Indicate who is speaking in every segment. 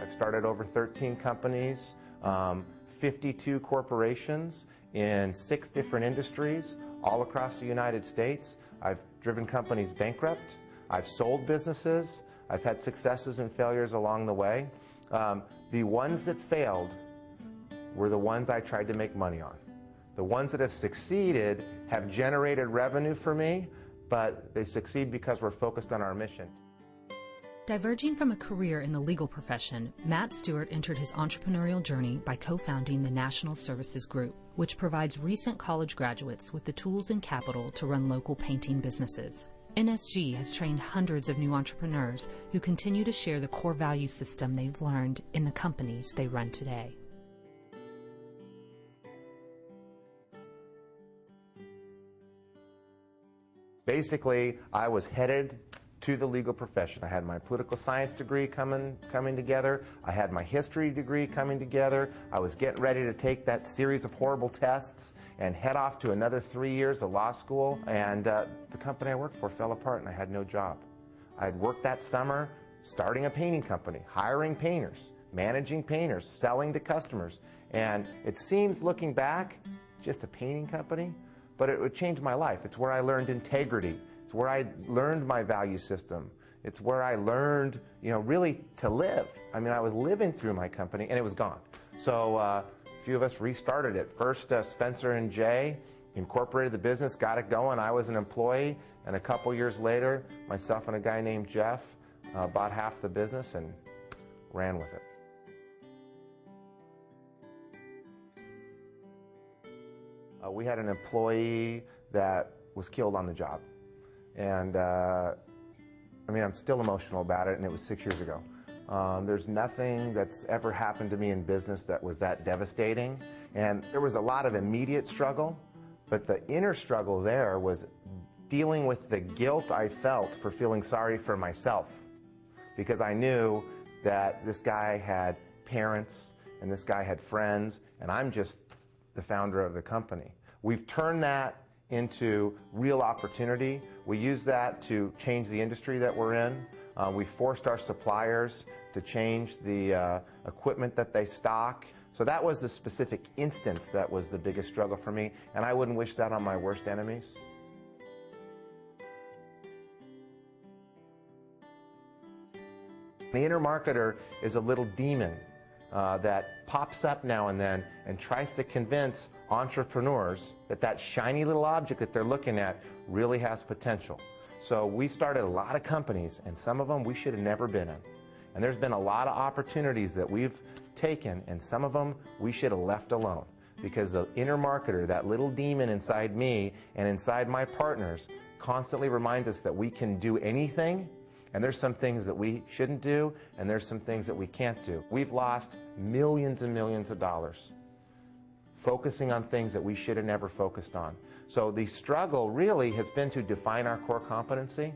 Speaker 1: I've started over 13 companies, 52 corporations in 6 different industries all across the United States. I've driven companies bankrupt. I've sold businesses. I've had successes and failures along the way. The ones that failed were the ones I tried to make money on. The ones that have succeeded have generated revenue for me, but they succeed because we're focused on our mission.
Speaker 2: Diverging from a career in the legal profession, Matt Stewart entered his entrepreneurial journey by co-founding the National Services Group, which provides recent college graduates with the tools and capital to run local painting businesses. NSG has trained hundreds of new entrepreneurs who continue to share the core value system they've learned in the companies they run today.
Speaker 1: Basically, I was headed to the legal profession. I had my political science degree coming together. I had my history degree coming together. I was getting ready to take that series of horrible tests and head off to another 3 years of law school. And the company I worked for fell apart and I had no job. I had worked that summer starting a painting company, hiring painters, managing painters, selling to customers. And it seems, looking back, just a painting company, but it would change my life. It's where I learned integrity. It's where I learned my value system. It's where I learned, really to live. I mean, I was living through my company and it was gone. So a few of us restarted it. First, Spencer and Jay incorporated the business, got it going. I was an employee, and a couple years later, myself and a guy named Jeff bought half the business and ran with it. We had an employee that was killed on the job. And I'm still emotional about it, and it was 6 years ago. There's nothing that's ever happened to me in business that was that devastating. And there was a lot of immediate struggle, but the inner struggle there was dealing with the guilt I felt for feeling sorry for myself. Because I knew that this guy had parents, and this guy had friends, and I'm just the founder of the company. We've turned that into real opportunity. We use that to change the industry that we're in. We forced our suppliers to change the equipment that they stock. So that was the specific instance that was the biggest struggle for me, and I wouldn't wish that on my worst enemies. The inner marketer is a little demon that pops up now and then and tries to convince entrepreneurs that that shiny little object that they're looking at really has potential. So we've started a lot of companies, and some of them we should have never been in. And there's been a lot of opportunities that we've taken, and some of them we should have left alone. Because the inner marketer, that little demon inside me and inside my partners, constantly reminds us that we can do anything. And there's some things that we shouldn't do, and there's some things that we can't do. We've lost millions and millions of dollars focusing on things that we should have never focused on. So the struggle really has been to define our core competency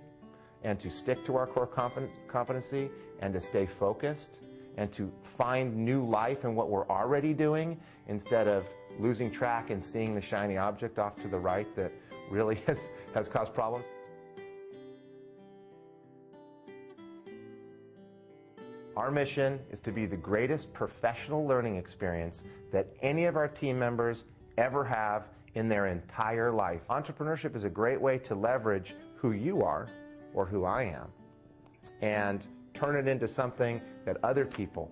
Speaker 1: and to stick to our core competency and to stay focused and to find new life in what we're already doing instead of losing track and seeing the shiny object off to the right that really has caused problems. Our mission is to be the greatest professional learning experience that any of our team members ever have in their entire life. Entrepreneurship is a great way to leverage who you are, or who I am, and turn it into something that other people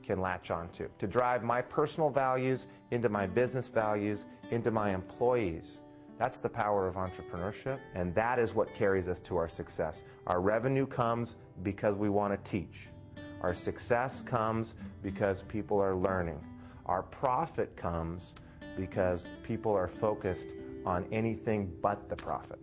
Speaker 1: can latch onto. To drive my personal values into my business values, into my employees. That's the power of entrepreneurship, and that is what carries us to our success. Our revenue comes because we want to teach. Our success comes because people are learning. Our profit comes because people are focused on anything but the profit.